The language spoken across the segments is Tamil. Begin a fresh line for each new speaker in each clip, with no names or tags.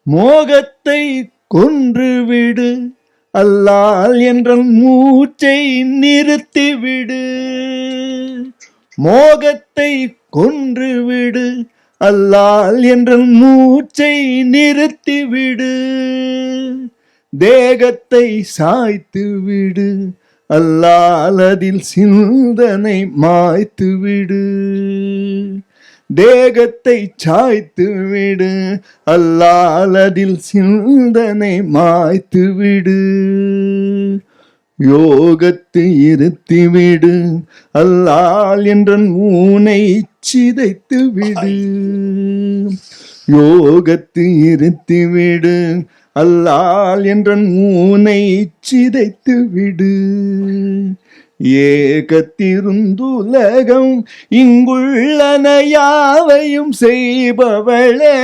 மோகத்தை கொன்றுவிடு, அல்லால் என்ற மூச்சை நிறுத்திவிடு. மோகத்தை கொன்றுவிடு, அல்லால் என்ற மூச்சை நிறுத்திவிடு. தேகத்தை சாய்த்து விடு, அல்லால் அதில் சிந்தனை மாய்த்து விடு. தேகத்தை சாய்த்து விடு, அல்லால் அதில் சிந்தனை மாய்த்து விடு. யோகத்தை இருத்தி விடு, அல்லால் என்ற ஊனை சிதைத்து விடு. யோகத்தை இருத்தி விடு, அல்லால் என்ற ஊனை சிதைத்து விடு. ஏகத்திருந்துலகம் இங்குள்ளன யாவையும் செய்பவளே,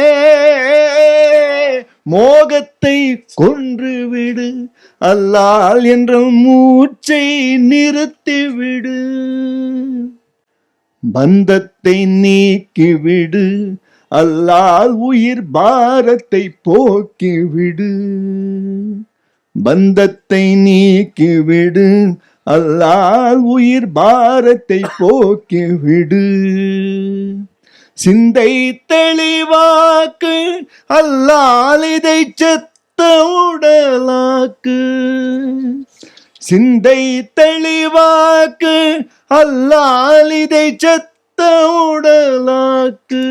மோகத்தை கொன்றுவிடு, அல்லால் என்ற மூச்சை நிறுத்திவிடு. பந்தத்தை நீக்கிவிடு, அல்லால் உயிர் பாரத்தை போக்கிவிடு. பந்தத்தை நீக்கிவிடு, அல்லால் உயிர் பாரத்தை போக்கிவிடு. சிந்தை தெளிவாக்கு, அல்லால் இதை செத்த உடலாக்கு. சிந்தை தெளிவாக்கு, அல்லால் இதை செத்த உடலாக்கு.